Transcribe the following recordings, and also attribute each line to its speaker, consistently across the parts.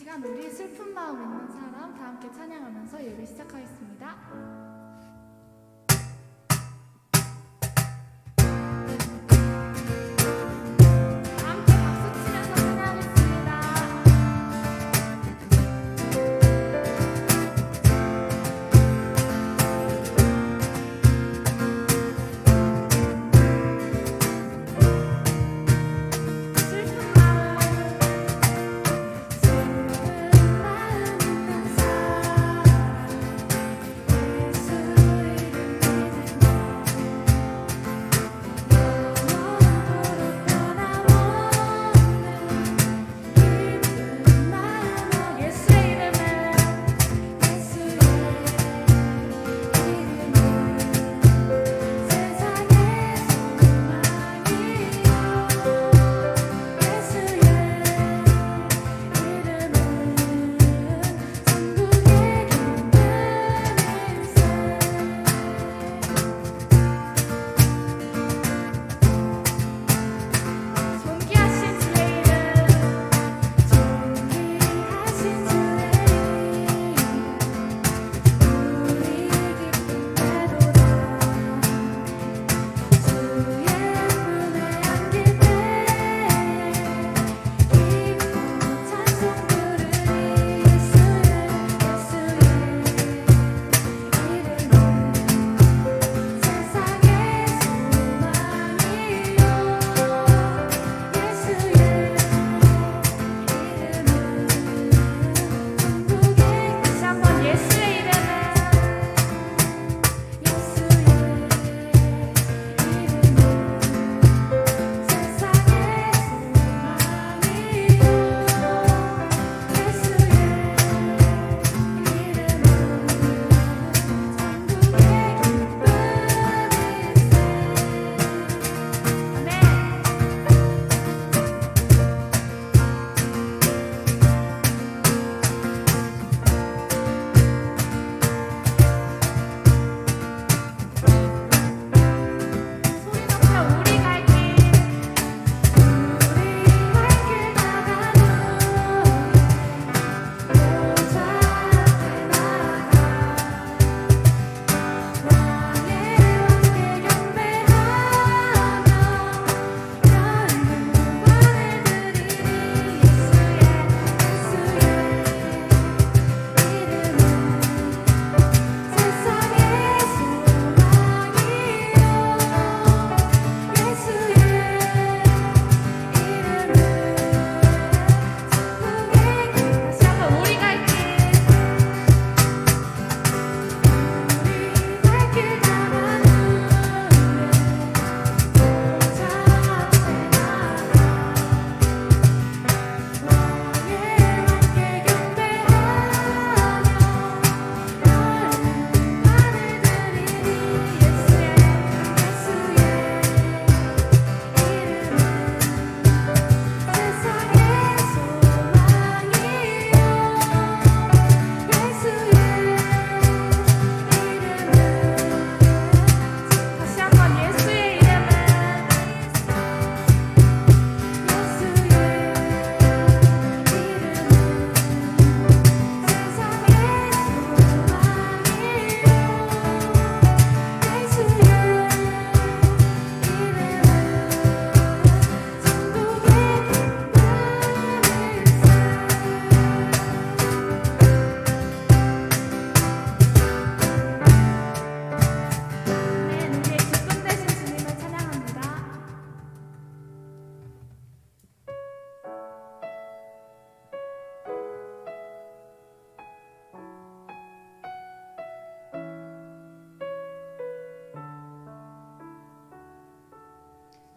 Speaker 1: 시간 우리 슬픈 마음 있는 사람 다 함께 찬양하면서 예배 시작하겠습니다.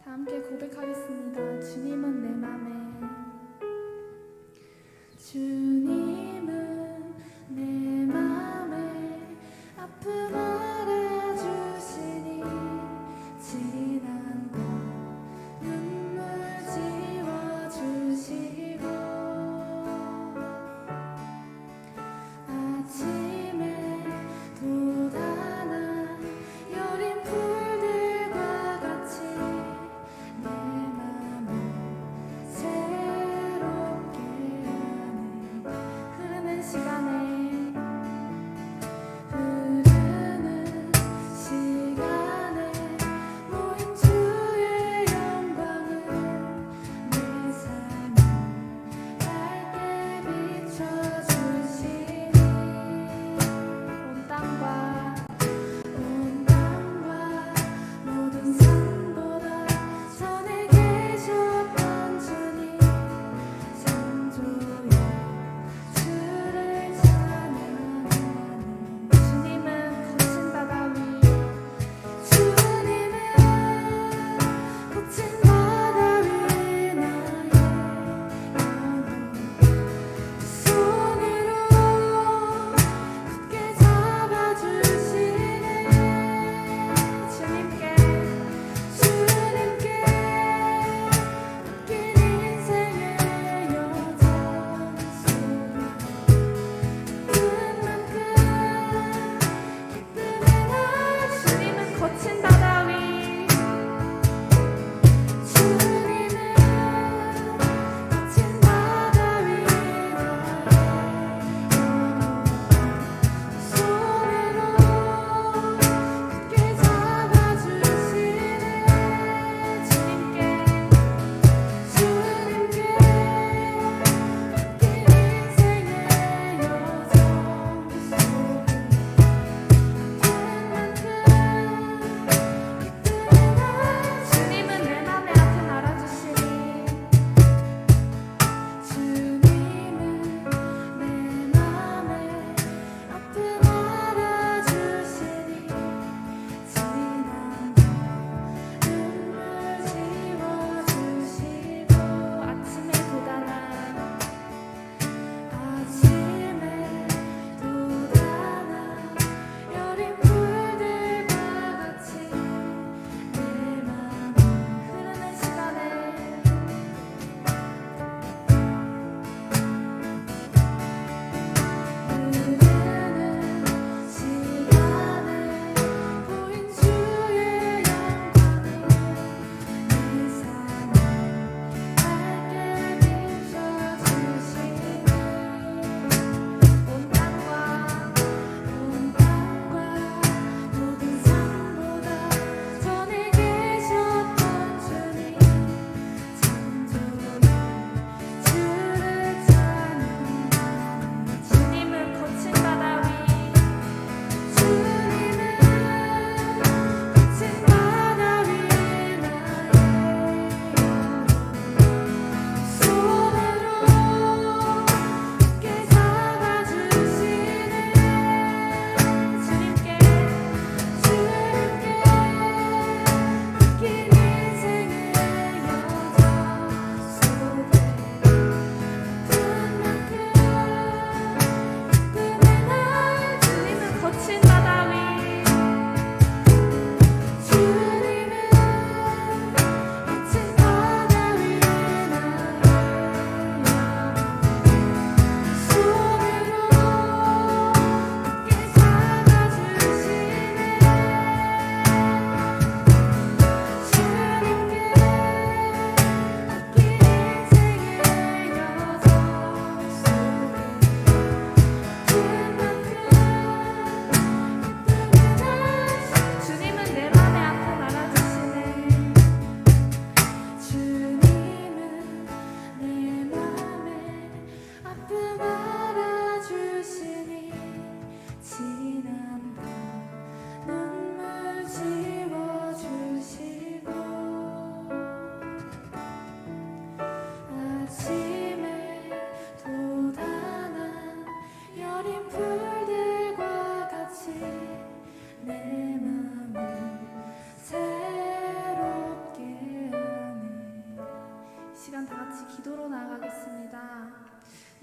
Speaker 1: 함께 고백하겠습니다. 주님은 내 맘에, 주님은 내 맘에 아픔 알아주시니 지난 것 눈물 지워주시고 아침에 돋아나 여린 풀들과 같이 내 맘을 새롭게 하네.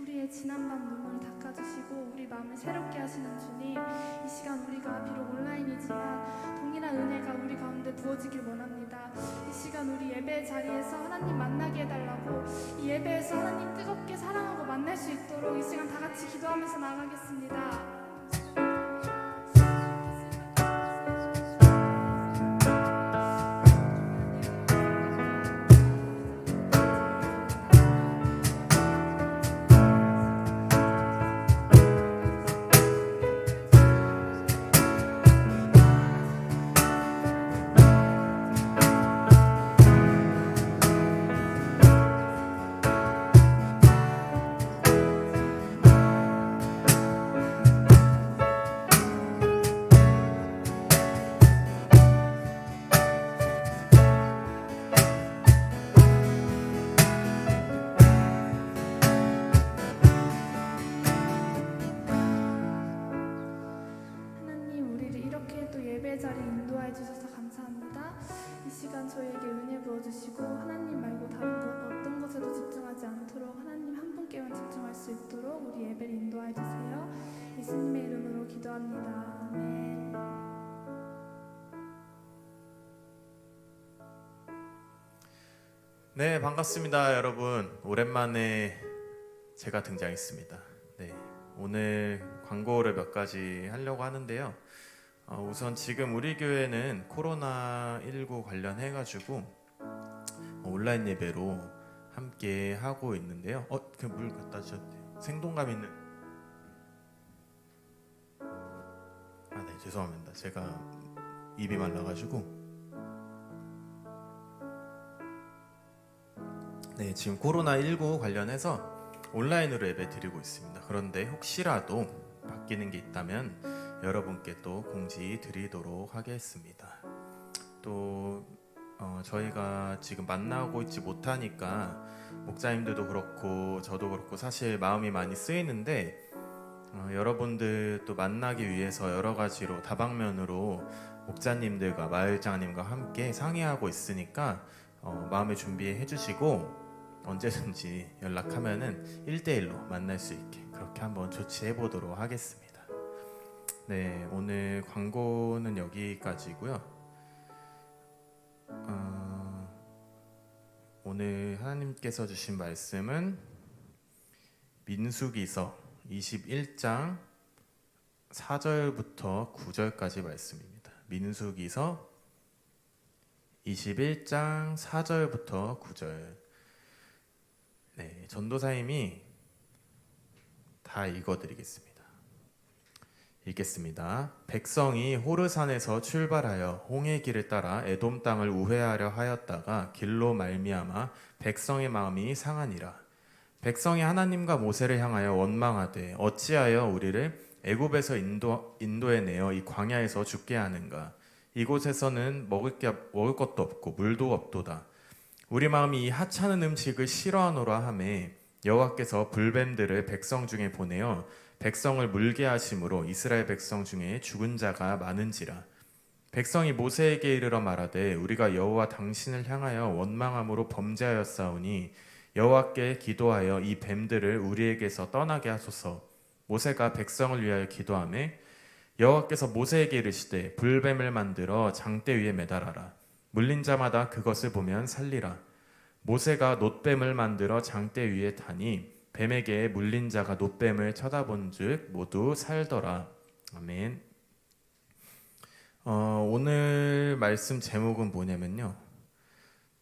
Speaker 1: 우리의 지난밤 눈물을 닦아주시고 우리 마음을 새롭게 하시는 주님, 이 시간 우리가 비록 온라인이지만 동일한 은혜가 우리 가운데 부어지길 원합니다. 이 시간 우리 예배 자리에서 하나님 만나게 해달라고, 이 예배에서 하나님 뜨겁게 사랑하고 만날 수 있도록 이 시간 다 같이 기도하면서 나가겠습니다. 예배 자리에 인도하여 주셔서 감사합니다. 이 시간 저희에게 은혜 부어주시고 하나님 말고 다른 어떤 것에도 집중하지 않도록 하나님 한 분께만 집중할 수 있도록 우리 예배를 인도하여 주세요. 예수님의 이름으로 기도합니다. 아멘.
Speaker 2: 네, 반갑습니다, 여러분. 오랜만에 제가 등장했습니다. 네, 오늘 광고를 몇 가지 하려고 하는데요. 우선 지금 우리 교회는 코로나19 관련해가지고 온라인 예배로 함께 하고 있는데요. 그 물 갖다 주셔도 돼요. 생동감 있는. 네, 죄송합니다. 제가 입이 말라가지고. 네, 지금 코로나19 관련해서 온라인으로 예배 드리고 있습니다. 그런데 혹시라도 바뀌는 게 있다면 여러분께 또 공지 드리도록 하겠습니다. 또 저희가 지금 만나고 있지 못하니까 목사님들도 그렇고 저도 그렇고 사실 마음이 많이 쓰이는데 여러분들 또 만나기 위해서 여러 가지로 다방면으로 목사님들과 마을장님과 함께 상의하고 있으니까 마음의 준비해 주시고 언제든지 연락하면은 1대1로 만날 수 있게 그렇게 한번 조치해 보도록 하겠습니다. 네, 오늘 광고는 여기까지고요. 오늘 하나님께서 주신 말씀은 민수기서 21장 4절부터 9절까지 말씀입니다. 민수기서 21장 4절부터 9절. 네, 전도사님이 다 읽어드리겠습니다. 읽겠습니다. 백성이 호르산에서 출발하여 홍해 길을 따라 에돔 땅을 우회하려 하였다가 길로 말미암아 백성의 마음이 상하니라. 백성이 하나님과 모세를 향하여 원망하되 어찌하여 우리를 애굽에서 인도에 내어 이 광야에서 죽게 하는가. 이곳에서는 먹을 것도 없고 물도 없도다. 우리 마음이 이 하찮은 음식을 싫어하노라 하매 여호와께서 불뱀들을 백성 중에 보내어 백성을 물게 하심으로 이스라엘 백성 중에 죽은 자가 많은지라. 백성이 모세에게 이르러 말하되 우리가 여호와 당신을 향하여 원망함으로 범죄하였사오니 여호와께 기도하여 이 뱀들을 우리에게서 떠나게 하소서. 모세가 백성을 위하여 기도하매 여호와께서 모세에게 이르시되 불뱀을 만들어 장대 위에 매달아라. 물린 자마다 그것을 보면 살리라. 모세가 놋뱀을 만들어 장대 위에 타니 뱀에게 물린 자가 놋뱀을 쳐다본즉 모두 살더라. 아멘. 오늘 말씀 제목은 뭐냐면요,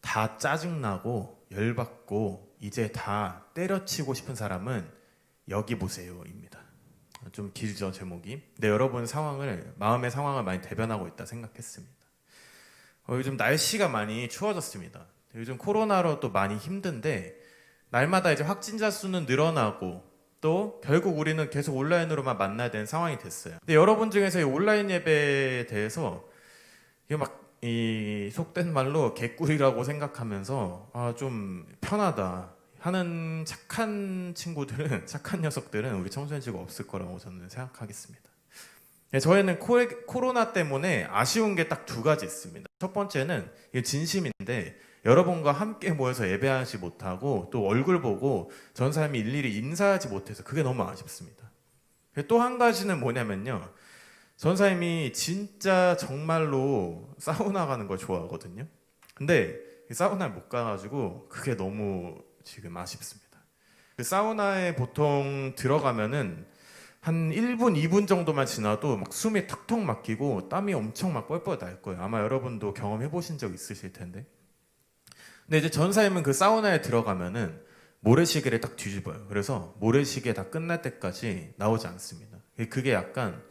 Speaker 2: 다 짜증나고 열받고 이제 다 때려치고 싶은 사람은 여기 보세요입니다. 좀 길죠, 제목이. 근데 여러분 마음의 상황을 많이 대변하고 있다 생각했습니다. 요즘 날씨가 많이 추워졌습니다. 요즘 코로나로 또 많이 힘든데 날마다 이제 확진자 수는 늘어나고 또 결국 우리는 계속 온라인으로만 만나야 되는 상황이 됐어요. 근데 여러분 중에서 이 온라인 예배에 대해서 이게 막 이 속된 말로 개꿀이라고 생각하면서 좀 편하다 하는 착한 친구들은, 착한 녀석들은 우리 청소년 지구 없을 거라고 저는 생각하겠습니다. 저희는 코로나 때문에 아쉬운 게 딱 두 가지 있습니다. 첫 번째는 이게 진심인데 여러분과 함께 모여서 예배하지 못하고 또 얼굴 보고 전사님이 일일이 인사하지 못해서 그게 너무 아쉽습니다. 또 한 가지는 뭐냐면요. 전사님이 진짜 정말로 사우나 가는 걸 좋아하거든요. 근데 사우나에 못 가가지고 그게 너무 지금 아쉽습니다. 그 사우나에 보통 들어가면은 한 1분, 2분 정도만 지나도 막 숨이 턱턱 막히고 땀이 엄청 막 뻘뻘 날 거예요. 아마 여러분도 경험해 보신 적 있으실 텐데. 근데 이제 전사님은 그 사우나에 들어가면은 모래시계를 딱 뒤집어요. 그래서 모래시계 다 끝날 때까지 나오지 않습니다. 그게 약간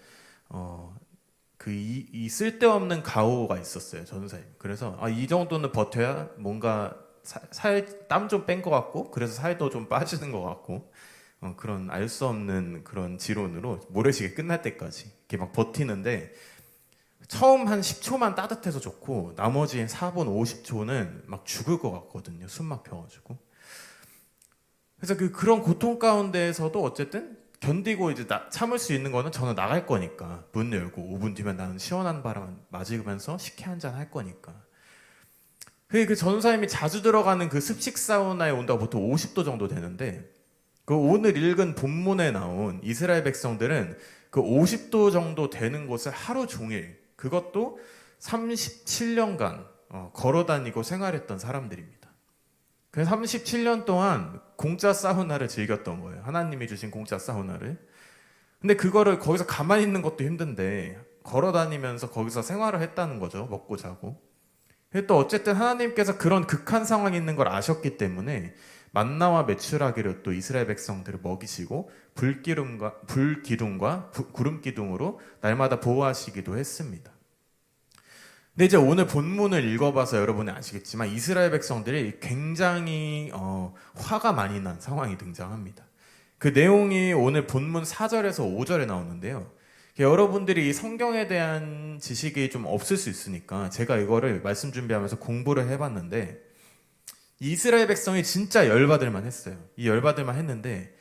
Speaker 2: 이 쓸데없는 가오가 있었어요, 전사님. 그래서 이 정도는 버텨야 뭔가 땀 좀 뺀 것 같고, 그래서 살도 좀 빠지는 것 같고, 그런 알 수 없는 그런 지론으로 모래시계 끝날 때까지 이렇게 막 버티는데, 처음 한 10초만 따뜻해서 좋고 나머지 4분 50초는 막 죽을 것 같거든요. 숨 막혀가지고. 그래서 그런 고통 가운데에서도 어쨌든 견디고 이제 참을 수 있는 거는 저는 나갈 거니까, 문 열고 5분 뒤면 나는 시원한 바람 맞으면서 식혜 한잔 할 거니까. 그 전사님이 자주 들어가는 그 습식 사우나에 온다고 보통 50도 정도 되는데, 그 오늘 읽은 본문에 나온 이스라엘 백성들은 그 50도 정도 되는 곳을 하루 종일, 그것도 37년간 걸어 다니고 생활했던 사람들입니다. 그 37년 동안 공짜 사우나를 즐겼던 거예요. 하나님이 주신 공짜 사우나를. 근데 그거를 거기서 가만히 있는 것도 힘든데 걸어 다니면서 거기서 생활을 했다는 거죠. 먹고 자고. 또 어쨌든 하나님께서 그런 극한 상황이 있는 걸 아셨기 때문에 만나와 메추라기를 또 이스라엘 백성들을 먹이시고 불기둥과 구름 기둥으로 날마다 보호하시기도 했습니다. 근데 이제 오늘 본문을 읽어봐서 여러분이 아시겠지만 이스라엘 백성들이 굉장히 화가 많이 난 상황이 등장합니다. 그 내용이 오늘 본문 4절에서 5절에 나오는데요. 여러분들이 이 성경에 대한 지식이 좀 없을 수 있으니까 제가 이거를 말씀 준비하면서 공부를 해봤는데, 이스라엘 백성이 진짜 열받을만 했어요. 이 열받을만 했는데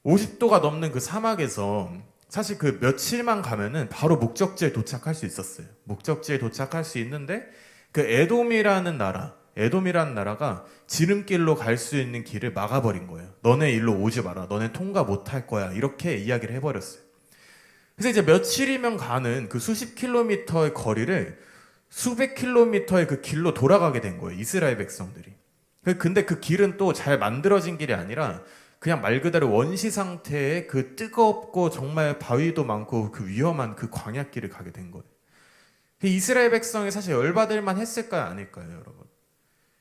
Speaker 2: 50도가 넘는 그 사막에서 사실 그 며칠만 가면은 바로 목적지에 도착할 수 있었어요. 목적지에 도착할 수 있는데 그 에돔이라는 나라가 지름길로 갈 수 있는 길을 막아버린 거예요. 너네 일로 오지 마라. 너네 통과 못할 거야. 이렇게 이야기를 해버렸어요. 그래서 이제 며칠이면 가는 그 수십 킬로미터의 거리를 수백 킬로미터의 그 길로 돌아가게 된 거예요. 이스라엘 백성들이. 근데 그 길은 또 잘 만들어진 길이 아니라 그냥 말 그대로 원시 상태의 그 뜨겁고 정말 바위도 많고 그 위험한 그 광야길을 가게 된 거예요. 이스라엘 백성이 사실 열받을만 했을까요? 아닐까요, 여러분?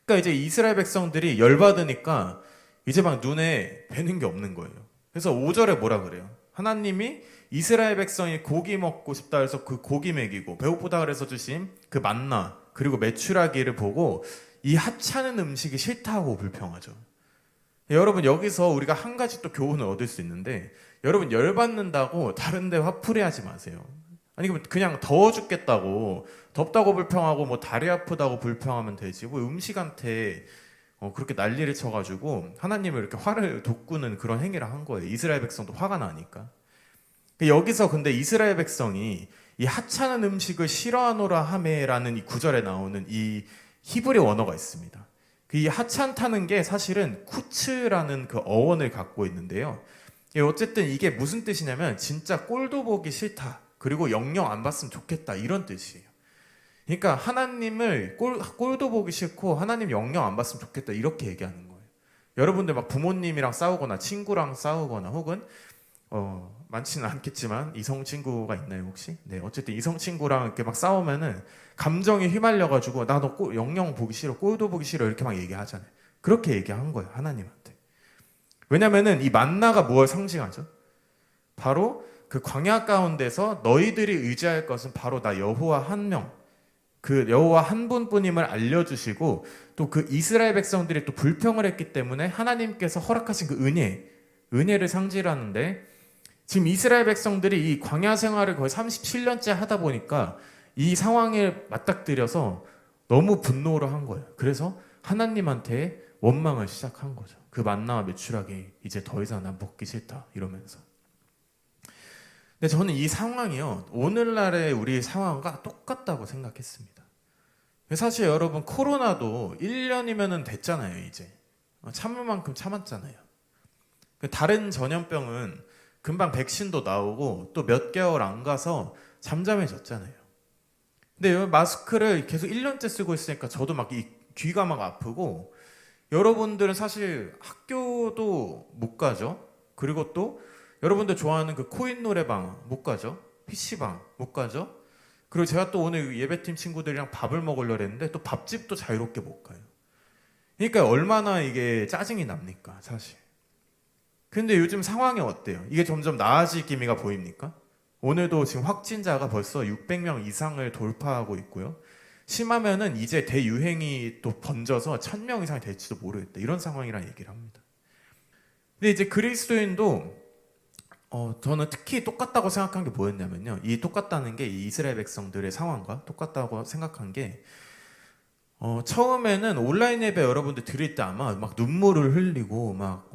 Speaker 2: 그러니까 이제 이스라엘 백성들이 열받으니까 이제 막 눈에 뵈는 게 없는 거예요. 그래서 5절에 뭐라 그래요? 하나님이 이스라엘 백성이 고기 먹고 싶다 해서 그 고기 먹이고, 배고프다 그래서 주신 그 만나 그리고 메추라기를 보고 이 하찮은 음식이 싫다고 불평하죠. 여러분, 여기서 우리가 한 가지 또 교훈을 얻을 수 있는데, 여러분 열받는다고 다른 데 화풀이하지 마세요. 아니 그냥 더워 죽겠다고, 덥다고 불평하고 뭐 다리 아프다고 불평하면 되지, 뭐 음식한테 그렇게 난리를 쳐가지고 하나님을 이렇게 화를 돋구는 그런 행위를 한 거예요. 이스라엘 백성도 화가 나니까. 여기서 근데 이스라엘 백성이 이 하찮은 음식을 싫어하노라 하메라는 이 구절에 나오는 이 히브리 원어가 있습니다. 이 하찮다는 게 사실은 쿠츠라는 그 어원을 갖고 있는데요. 어쨌든 이게 무슨 뜻이냐면 진짜 꼴도 보기 싫다, 그리고 영영 안 봤으면 좋겠다, 이런 뜻이에요. 그러니까 하나님을 꼴도 보기 싫고 하나님 영영 안 봤으면 좋겠다, 이렇게 얘기하는 거예요. 여러분들 막 부모님이랑 싸우거나 친구랑 싸우거나 혹은 많지는 않겠지만 이성 친구가 있나요 혹시? 네, 어쨌든 이성 친구랑 이렇게 막 싸우면은 감정이 휘말려가지고 나 너 영영 보기 싫어, 꼴도 보기 싫어, 이렇게 막 얘기하잖아요. 그렇게 얘기한 거예요, 하나님한테. 왜냐면은 이 만나가 무엇을 상징하죠? 바로 그 광야 가운데서 너희들이 의지할 것은 바로 나 여호와 한 명, 그 여호와 한 분뿐임을 알려주시고, 또 그 이스라엘 백성들이 또 불평을 했기 때문에 하나님께서 허락하신 그 은혜를 상징하는데, 지금 이스라엘 백성들이 이 광야 생활을 거의 37년째 하다 보니까 이 상황에 맞닥뜨려서 너무 분노를 한 거예요. 그래서 하나님한테 원망을 시작한 거죠. 그 만나와 메추라기 이제 더 이상 난 먹기 싫다, 이러면서. 근데 저는 이 상황이요, 오늘날의 우리 상황과 똑같다고 생각했습니다. 사실 여러분 코로나도 1년이면 됐잖아요. 이제 참을 만큼 참았잖아요. 다른 전염병은 금방 백신도 나오고 또 몇 개월 안 가서 잠잠해졌잖아요. 근데 여기 마스크를 계속 1년째 쓰고 있으니까 저도 막 이 귀가 막 아프고, 여러분들은 사실 학교도 못 가죠. 그리고 또 여러분들 좋아하는 그 코인 노래방 못 가죠. PC방 못 가죠. 그리고 제가 또 오늘 예배팀 친구들이랑 밥을 먹으려고 했는데 또 밥집도 자유롭게 못 가요. 그러니까 얼마나 이게 짜증이 납니까, 사실. 근데 요즘 상황이 어때요? 이게 점점 나아질 기미가 보입니까? 오늘도 지금 확진자가 벌써 600명 이상을 돌파하고 있고요. 심하면은 이제 대유행이 또 번져서 1000명 이상이 될지도 모르겠다. 이런 상황이란 얘기를 합니다. 근데 이제 그리스도인도 저는 특히 똑같다고 생각한 게 뭐였냐면요. 이 똑같다는 게 이 이스라엘 백성들의 상황과 똑같다고 생각한 게, 처음에는 온라인 예배 여러분들 드릴 때 아마 막 눈물을 흘리고 막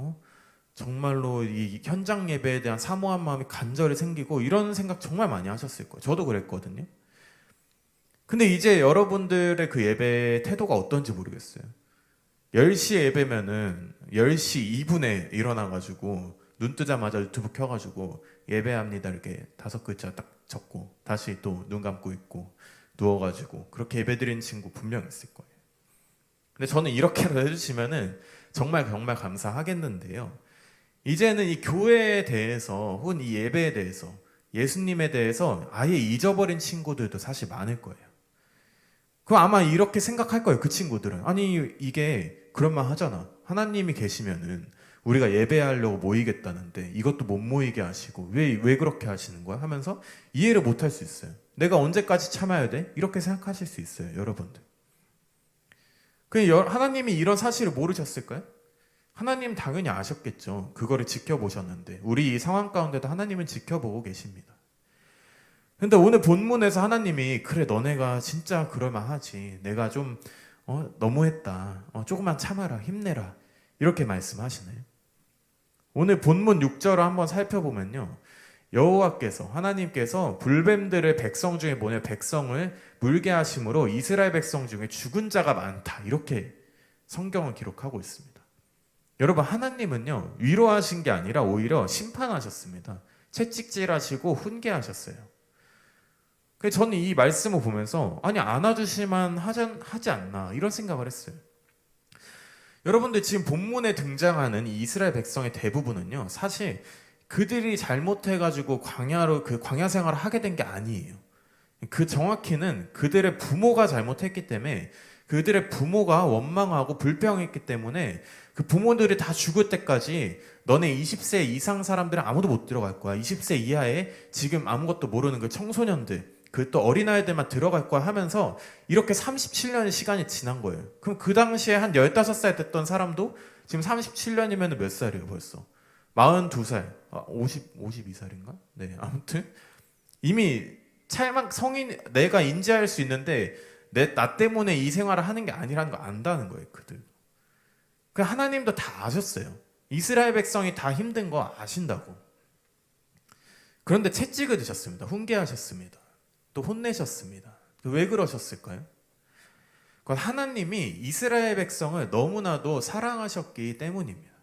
Speaker 2: 정말로 이 현장 예배에 대한 사모한 마음이 간절히 생기고 이런 생각 정말 많이 하셨을 거예요. 저도 그랬거든요. 근데 이제 여러분들의 그 예배 태도가 어떤지 모르겠어요. 10시에 예배면은 10시 2분에 일어나가지고 눈 뜨자마자 유튜브 켜가지고 예배합니다 이렇게 5글자 딱 적고 다시 또 눈 감고 있고 누워가지고 그렇게 예배드리는 친구 분명 있을 거예요. 근데 저는 이렇게라도 해주시면은 정말 정말 감사하겠는데요. 이제는 이 교회에 대해서 혹은 이 예배에 대해서 예수님에 대해서 아예 잊어버린 친구들도 사실 많을 거예요. 그럼 아마 이렇게 생각할 거예요. 그 친구들은 아니 이게 그런 말 하잖아. 하나님이 계시면은 우리가 예배하려고 모이겠다는데 이것도 못 모이게 하시고 왜 그렇게 하시는 거야? 하면서 이해를 못 할 수 있어요. 내가 언제까지 참아야 돼? 이렇게 생각하실 수 있어요. 여러분들. 하나님이 이런 사실을 모르셨을까요? 하나님 당연히 아셨겠죠. 그거를 지켜보셨는데 우리 이 상황 가운데도 하나님은 지켜보고 계십니다. 근데 오늘 본문에서 하나님이 그래 너네가 진짜 그럴만하지. 내가 좀 너무했다. 조금만 참아라. 힘내라. 이렇게 말씀하시네요. 오늘 본문 6절을 한번 살펴보면요. 여호와께서 하나님께서 불뱀들을 백성 중에 보내 백성을 물게 하심으로 이스라엘 백성 중에 죽은 자가 많다. 이렇게 성경을 기록하고 있습니다. 여러분 하나님은요. 위로하신 게 아니라 오히려 심판하셨습니다. 채찍질하시고 훈계하셨어요. 그래서 저는 이 말씀을 보면서 아니 안아주실만 하지 않나 이런 생각을 했어요. 여러분들 지금 본문에 등장하는 이 이스라엘 백성의 대부분은요. 사실 그들이 잘못해가지고 광야 생활을 하게 된 게 아니에요. 그 정확히는 그들의 부모가 잘못했기 때문에 그들의 부모가 원망하고 불평했기 때문에 그 부모들이 다 죽을 때까지 너네 20세 이상 사람들은 아무도 못 들어갈 거야. 20세 이하에 지금 아무것도 모르는 그 청소년들 그 또 어린아이들만 들어갈 거야 하면서 이렇게 37년의 시간이 지난 거예요. 그럼 그 당시에 한 15살 됐던 사람도 지금 37년이면 몇 살이에요 벌써? 42살, 52살인가? 네, 아무튼 이미 찰막 성인 내가 인지할 수 있는데 나 때문에 이 생활을 하는 게 아니라는 거 안다는 거예요, 그들. 그 하나님도 다 아셨어요. 이스라엘 백성이 다 힘든 거 아신다고. 그런데 채찍을 드셨습니다. 훈계하셨습니다. 또 혼내셨습니다. 왜 그러셨을까요? 그건 하나님이 이스라엘 백성을 너무나도 사랑하셨기 때문입니다.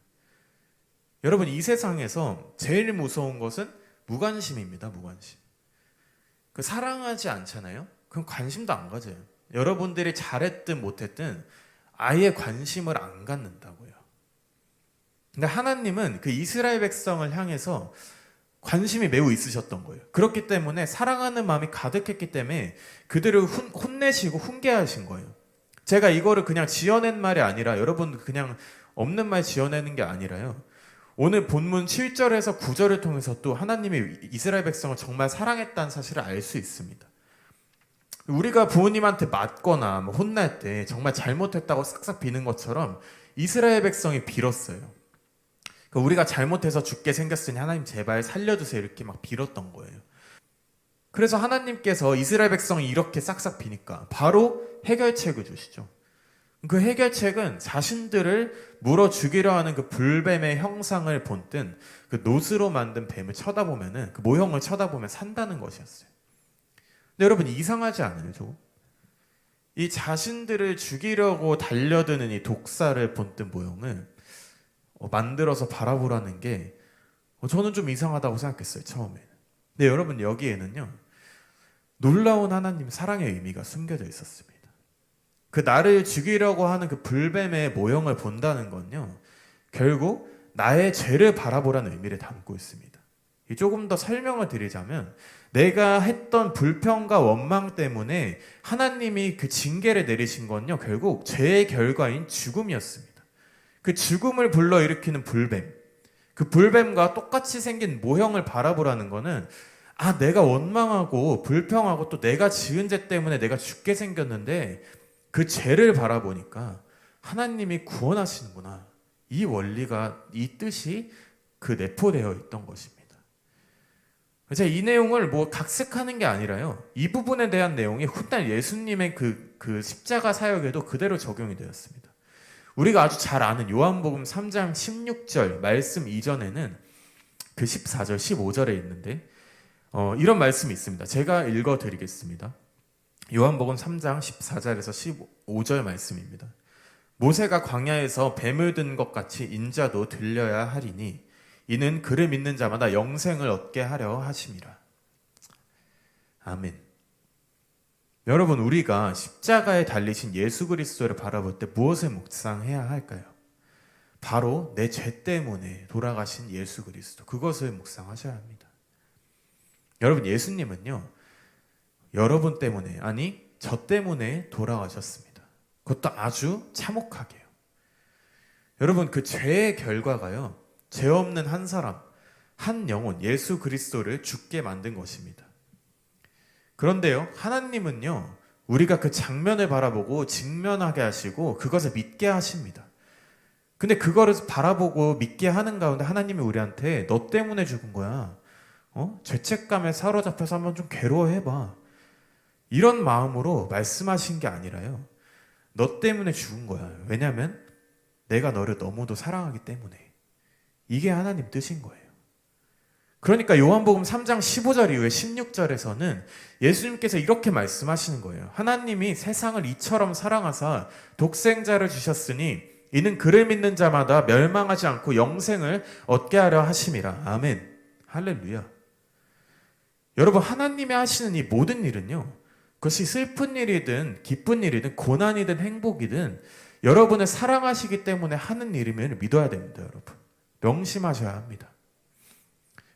Speaker 2: 여러분 이 세상에서 제일 무서운 것은 무관심입니다. 무관심. 사랑하지 않잖아요. 그럼 관심도 안 가져요. 여러분들이 잘했든 못했든 아예 관심을 안 갖는다고요. 근데 하나님은 그 이스라엘 백성을 향해서 관심이 매우 있으셨던 거예요. 그렇기 때문에 사랑하는 마음이 가득했기 때문에 그들을 혼내시고 훈계하신 거예요. 제가 이거를 그냥 지어낸 말이 아니라 여러분 그냥 없는 말 지어내는 게 아니라요. 오늘 본문 7절에서 9절을 통해서 또 하나님이 이스라엘 백성을 정말 사랑했다는 사실을 알 수 있습니다. 우리가 부모님한테 맞거나 혼날 때 정말 잘못했다고 싹싹 비는 것처럼 이스라엘 백성이 빌었어요. 우리가 잘못해서 죽게 생겼으니 하나님 제발 살려주세요 이렇게 막 빌었던 거예요. 그래서 하나님께서 이스라엘 백성이 이렇게 싹싹 비니까 바로 해결책을 주시죠. 그 해결책은 자신들을 물어 죽이려 하는 그 불뱀의 형상을 본뜬 그 노스로 만든 뱀을 쳐다보면은 그 모형을 쳐다보면 산다는 것이었어요. 근데 여러분 이상하지 않아요? 이 자신들을 죽이려고 달려드는 이 독사를 본뜬 모형을 만들어서 바라보라는 게 저는 좀 이상하다고 생각했어요, 처음에는. 근데 여러분, 여기에는요, 놀라운 하나님 사랑의 의미가 숨겨져 있었습니다. 그 나를 죽이려고 하는 그 불뱀의 모형을 본다는 건요, 결국 나의 죄를 바라보라는 의미를 담고 있습니다. 조금 더 설명을 드리자면, 내가 했던 불평과 원망 때문에 하나님이 그 징계를 내리신 건요, 결국 죄의 결과인 죽음이었습니다. 그 죽음을 불러일으키는 불뱀, 그 불뱀과 똑같이 생긴 모형을 바라보라는 거는, 내가 원망하고 불평하고 또 내가 지은 죄 때문에 내가 죽게 생겼는데 그 죄를 바라보니까 하나님이 구원하시는구나. 이 원리가, 이 뜻이 그 내포되어 있던 것입니다. 제가 이 내용을 각색하는 게 아니라요, 이 부분에 대한 내용이 훗날 예수님의 그 십자가 사역에도 그대로 적용이 되었습니다. 우리가 아주 잘 아는 요한복음 3장 16절 말씀 이전에는 그 14절 15절에 있는데 이런 말씀이 있습니다. 제가 읽어드리겠습니다. 요한복음 3장 14절에서 15절 말씀입니다. 모세가 광야에서 뱀을 든 것 같이 인자도 들려야 하리니 이는 그를 믿는 자마다 영생을 얻게 하려 하심이라. 아멘. 여러분, 우리가 십자가에 달리신 예수 그리스도를 바라볼 때 무엇을 묵상해야 할까요? 바로 내 죄 때문에 돌아가신 예수 그리스도, 그것을 묵상하셔야 합니다. 여러분, 예수님은요, 여러분 때문에, 아니 저 때문에 돌아가셨습니다. 그것도 아주 참혹하게요. 여러분, 그 죄의 결과가요, 죄 없는 한 사람, 한 영혼, 예수 그리스도를 죽게 만든 것입니다. 그런데요, 하나님은요, 우리가 그 장면을 바라보고 직면하게 하시고 그것을 믿게 하십니다. 근데 그거를 바라보고 믿게 하는 가운데 하나님이 우리한테 너 때문에 죽은 거야, 죄책감에 사로잡혀서 한번 좀 괴로워해봐, 이런 마음으로 말씀하신 게 아니라요, 너 때문에 죽은 거야. 왜냐하면 내가 너를 너무도 사랑하기 때문에. 이게 하나님 뜻인 거예요. 그러니까 요한복음 3장 15절 이후에 16절에서는 예수님께서 이렇게 말씀하시는 거예요. 하나님이 세상을 이처럼 사랑하사 독생자를 주셨으니 이는 그를 믿는 자마다 멸망하지 않고 영생을 얻게 하려 하심이라. 아멘. 할렐루야. 여러분, 하나님이 하시는 이 모든 일은요, 그것이 슬픈 일이든 기쁜 일이든 고난이든 행복이든 여러분을 사랑하시기 때문에 하는 일임을 믿어야 됩니다. 여러분, 명심하셔야 합니다.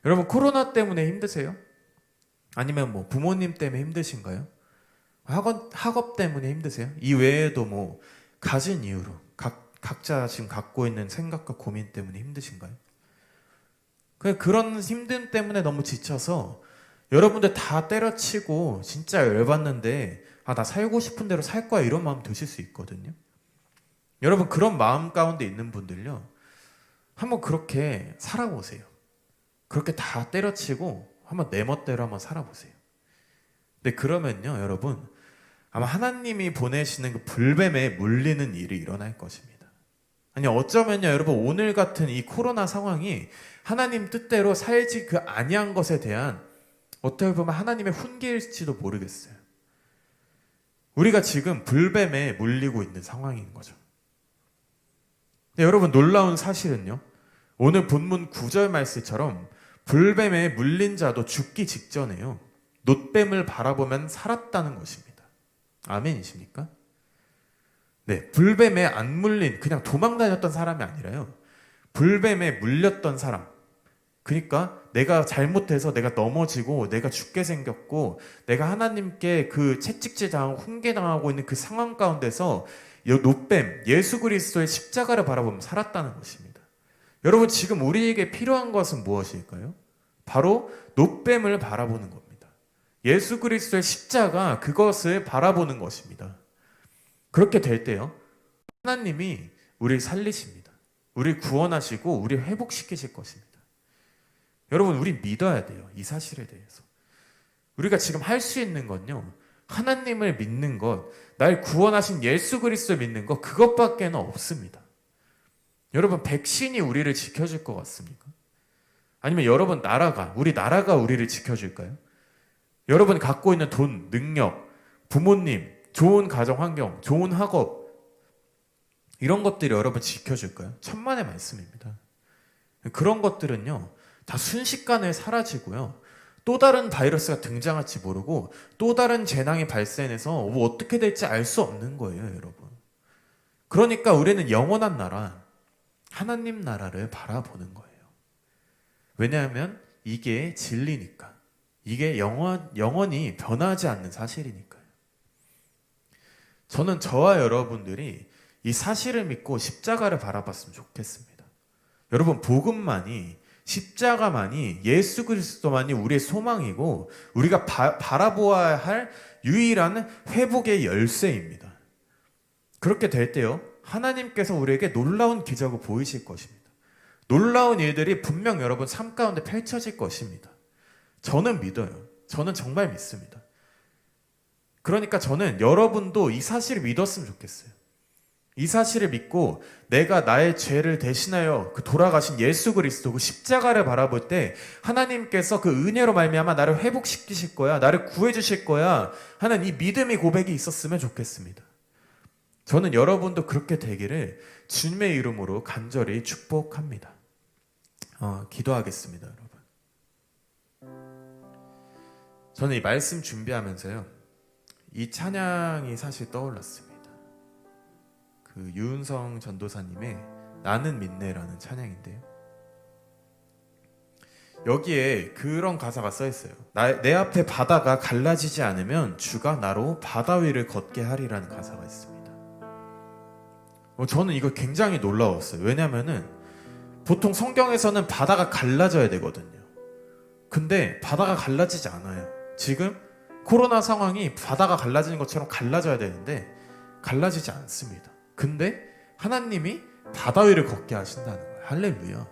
Speaker 2: 여러분, 코로나 때문에 힘드세요? 아니면 부모님 때문에 힘드신가요? 학업 때문에 힘드세요? 이 외에도 가진 이유로 각자 지금 갖고 있는 생각과 고민 때문에 힘드신가요? 그런 힘듦 때문에 너무 지쳐서 여러분들 다 때려치고 진짜 열받는데 나 살고 싶은 대로 살 거야, 이런 마음 드실 수 있거든요. 여러분, 그런 마음 가운데 있는 분들요, 한번 그렇게 살아보세요. 그렇게 다 때려치고 한번 내 멋대로 한번 살아보세요. 근데 그러면요, 여러분, 아마 하나님이 보내시는 그 불뱀에 물리는 일이 일어날 것입니다. 아니, 어쩌면요, 여러분, 오늘 같은 이 코로나 상황이 하나님 뜻대로 살지 아니한 것에 대한 어떻게 보면 하나님의 훈계일지도 모르겠어요. 우리가 지금 불뱀에 물리고 있는 상황인 거죠. 근데 여러분, 놀라운 사실은요, 오늘 본문 9절 말씀처럼 불뱀에 물린 자도 죽기 직전에요, 놋뱀을 바라보면 살았다는 것입니다. 아멘이십니까? 네, 불뱀에 안 물린, 그냥 도망 다녔던 사람이 아니라요, 불뱀에 물렸던 사람, 그러니까 내가 잘못해서 내가 넘어지고 내가 죽게 생겼고 내가 하나님께 채찍질 당하고 훈계당하고 있는 그 상황 가운데서 놋뱀, 예수 그리스도의 십자가를 바라보면 살았다는 것입니다. 여러분, 지금 우리에게 필요한 것은 무엇일까요? 바로 놋뱀을 바라보는 겁니다. 예수 그리스도의 십자가, 그것을 바라보는 것입니다. 그렇게 될 때요, 하나님이 우리를 살리십니다. 우리를 구원하시고 우리를 회복시키실 것입니다. 여러분, 우리 믿어야 돼요, 이 사실에 대해서. 우리가 지금 할 수 있는 건요, 하나님을 믿는 것, 날 구원하신 예수 그리스도를 믿는 것, 그것밖에는 없습니다. 여러분, 백신이 우리를 지켜줄 것 같습니까? 아니면 여러분 우리 나라가 우리를 지켜줄까요? 여러분이 갖고 있는 돈, 능력, 부모님, 좋은 가정 환경, 좋은 학업, 이런 것들이 여러분 지켜줄까요? 천만의 말씀입니다. 그런 것들은요, 다 순식간에 사라지고요. 또 다른 바이러스가 등장할지 모르고 또 다른 재난이 발생해서 뭐 어떻게 될지 알 수 없는 거예요, 여러분. 그러니까 우리는 영원한 나라, 하나님 나라를 바라보는 거예요. 왜냐하면 이게 진리니까. 이게 영원히 변하지 않는 사실이니까요. 저는 저와 여러분들이 이 사실을 믿고 십자가를 바라봤으면 좋겠습니다. 여러분, 복음만이, 십자가만이, 예수 그리스도만이 우리의 소망이고 우리가 바라보아야 할 유일한 회복의 열쇠입니다. 그렇게 될 때요, 하나님께서 우리에게 놀라운 기적을 보이실 것입니다. 놀라운 일들이 분명 여러분 삶 가운데 펼쳐질 것입니다. 저는 믿어요. 저는 정말 믿습니다. 그러니까 저는 여러분도 이 사실을 믿었으면 좋겠어요. 이 사실을 믿고 내가 나의 죄를 대신하여 그 돌아가신 예수 그리스도 그 십자가를 바라볼 때 하나님께서 그 은혜로 말미암아 나를 회복시키실 거야, 나를 구해주실 거야 하는 이 믿음의 고백이 있었으면 좋겠습니다. 저는 여러분도 그렇게 되기를 주님의 이름으로 간절히 축복합니다. 기도하겠습니다, 여러분. 저는 이 말씀 준비하면서요, 이 찬양이 사실 떠올랐습니다. 그 유은성 전도사님의 나는 믿네라는 찬양인데요, 여기에 그런 가사가 써 있어요. 내 앞에 바다가 갈라지지 않으면 주가 나로 바다 위를 걷게 하리라는 가사가 있습니다. 저는 이거 굉장히 놀라웠어요. 왜냐면은 보통 성경에서는 바다가 갈라져야 되거든요. 근데 바다가 갈라지지 않아요. 지금 코로나 상황이 바다가 갈라지는 것처럼 갈라져야 되는데 갈라지지 않습니다. 근데 하나님이 바다 위를 걷게 하신다는 거예요. 할렐루야.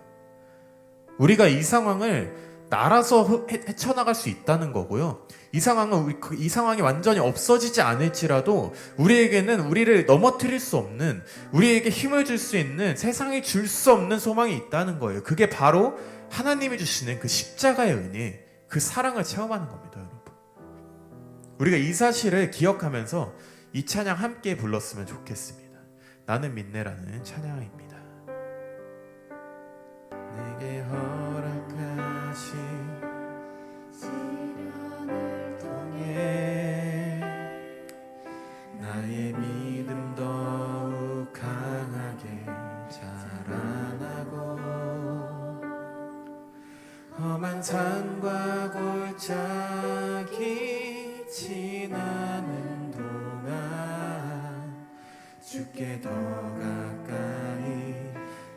Speaker 2: 우리가 이 상황을 날아서 헤쳐나갈 수 있다는 거고요. 이 상황이 완전히 없어지지 않을지라도 우리에게는 우리를 넘어뜨릴 수 없는, 우리에게 힘을 줄 수 있는, 세상이 줄 수 없는 소망이 있다는 거예요. 그게 바로 하나님이 주시는 그 십자가의 은혜, 그 사랑을 체험하는 겁니다, 여러분. 우리가 이 사실을 기억하면서 이 찬양 함께 불렀으면 좋겠습니다. 나는 믿네라는 찬양입니다. 내게 허락하신 시련을 통해 나의 믿음 더욱 강하게 자라나고 험한 산과 골짜기 지나는 동안 주께 더 가까이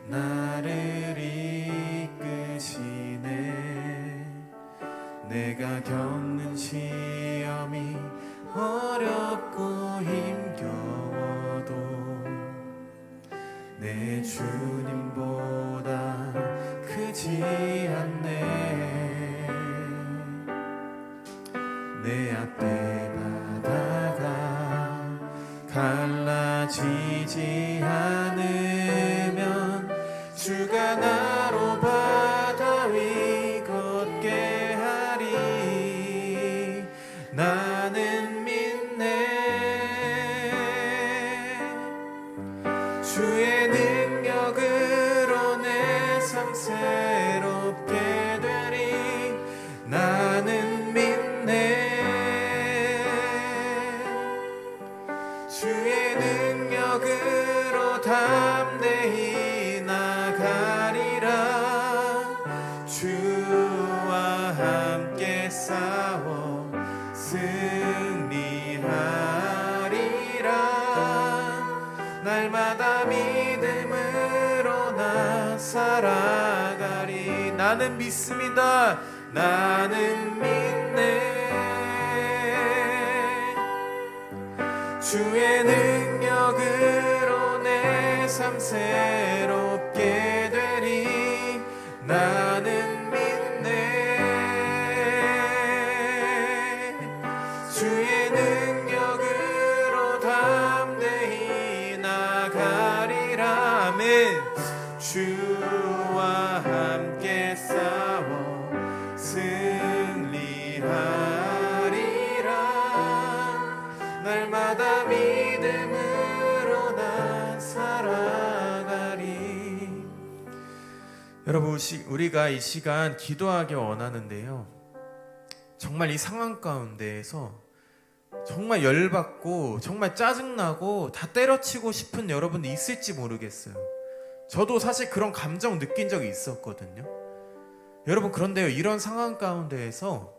Speaker 2: 나를 이끄시네. 내가 겪는 시험이 어렵고 힘겨워도 내 주님보다 크지 않네. 내 앞에 바다가 갈라지지 않으면 주가 나로 바다 위 걷게 하리. 나는 믿네. 주의 능력으로 내 삶 새롭게 되리. 나는 믿네. 주의 능력으로 담대히 나가리라. 주와 함께 싸워 승리하리라. 날마다 믿음으로 나 살아가리. 나는 믿습니다. 나는 믿네. 주의 능력으로 내 삶 새롭게 되리. 나는 믿네. 주의 능력으로 담대히 나가리라. 아멘. 주와 함께 싸워 승리하리라. 날마다 여러분, 우리가 이 시간 기도하기 원하는데요, 정말 이 상황 가운데에서 정말 열받고 정말 짜증나고 다 때려치고 싶은 여러분이 있을지 모르겠어요. 저도 사실 그런 감정 느낀 적이 있었거든요. 여러분, 그런데요, 이런 상황 가운데에서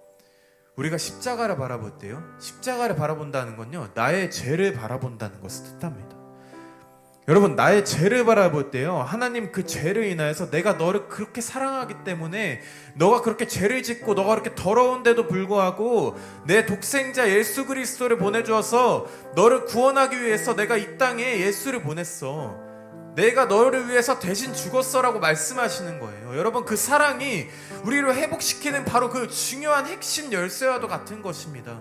Speaker 2: 우리가 십자가를 바라볼 때요, 십자가를 바라본다는 건요, 나의 죄를 바라본다는 것을 뜻합니다. 여러분, 나의 죄를 바라볼 때요, 하나님, 그 죄를 인하여서 내가 너를 그렇게 사랑하기 때문에 너가 그렇게 죄를 짓고 너가 그렇게 더러운데도 불구하고 내 독생자 예수 그리스도를 보내주어서 너를 구원하기 위해서 내가 이 땅에 예수를 보냈어. 내가 너를 위해서 대신 죽었어라고 말씀하시는 거예요. 여러분, 그 사랑이 우리를 회복시키는 바로 그 중요한 핵심 열쇠와도 같은 것입니다.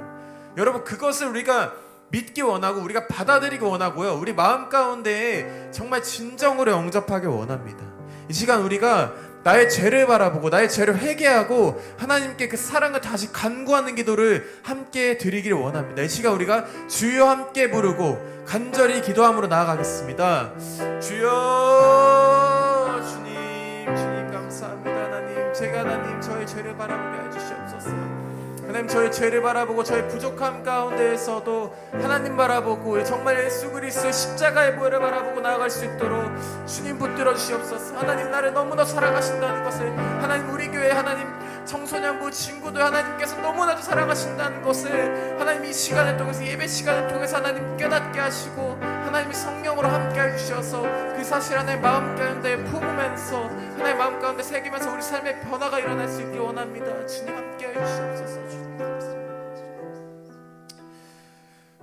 Speaker 2: 여러분, 그것을 우리가 믿기 원하고 우리가 받아들이기 원하고요, 우리 마음 가운데에 정말 진정으로 영접하기 원합니다. 이 시간 우리가 나의 죄를 바라보고 나의 죄를 회개하고 하나님께 그 사랑을 다시 간구하는 기도를 함께 드리기를 원합니다. 이 시간 우리가 주여 함께 부르고 간절히 기도함으로 나아가겠습니다. 주여, 주님 감사합니다. 하나님, 제가 하나님 저의 죄를 바라보게 해주시옵소서. 하나님, 저의 죄를 바라보고 저의 부족함 가운데에서도 하나님 바라보고 정말 예수 그리스도의 십자가의 보혈을 바라보고 나아갈 수 있도록 주님 붙들어 주시옵소서. 하나님, 나를 너무나 사랑하신다는 것을, 하나님, 우리 교회 하나님 청소년부 친구들 하나님께서 너무나도 사랑하신다는 것을 하나님, 이 시간을 통해서, 예배 시간을 통해서 하나님 깨닫게 하시고 하나님이 성령으로 함께 해주셔서 그 사실 하나님 마음 가운데 품으면서 하나님 마음 가운데 새기면서 우리 삶의 변화가 일어날 수 있길 원합니다. 주님 함께 해주시옵소서.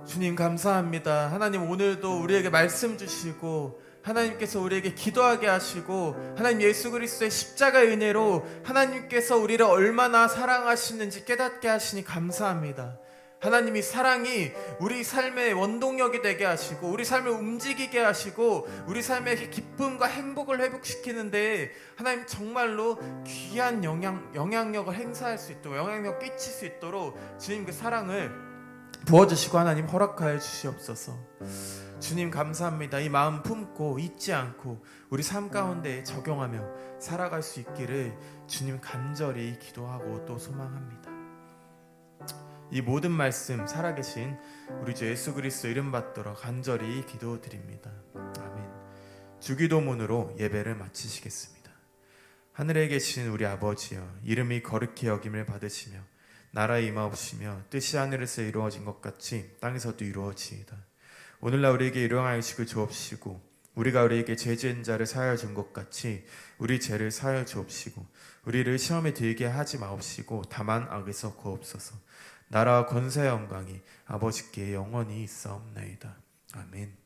Speaker 2: 주님 감사합니다. 하나님, 오늘도 우리에게 말씀 주시고 하나님께서 우리에게 기도하게 하시고 하나님, 예수 그리스도의 십자가의 은혜로 하나님께서 우리를 얼마나 사랑하시는지 깨닫게 하시니 감사합니다. 하나님이 사랑이 우리 삶의 원동력이 되게 하시고 우리 삶을 움직이게 하시고 우리 삶의 기쁨과 행복을 회복시키는데 하나님 정말로 귀한 영향력을 행사할 수 있도록, 영향력 끼칠 수 있도록 주님 그 사랑을 부어주시고 하나님 허락하여 주시옵소서. 주님 감사합니다. 이 마음 품고 잊지 않고 우리 삶 가운데 적용하며 살아갈 수 있기를 주님 간절히 기도하고 또 소망합니다. 이 모든 말씀 살아계신 우리 주 예수 그리스도 이름 받들어 간절히 기도드립니다. 아멘. 주기도문으로 예배를 마치시겠습니다. 하늘에 계신 우리 아버지여, 이름이 거룩히 여김을 받으시며 나라에 임하옵시며 뜻이 하늘에서 이루어진 것 같이 땅에서도 이루어지이다. 오늘날 우리에게 일용할 식을 주옵시고 우리가 우리에게 죄 지은 자를 사하여 준 것 같이 우리 죄를 사하여 주옵시고 우리를 시험에 들게 하지 마옵시고 다만 악에서 구하옵소서. 나라와 권세와 영광이 아버지께 영원히 있사옵나이다. 아멘.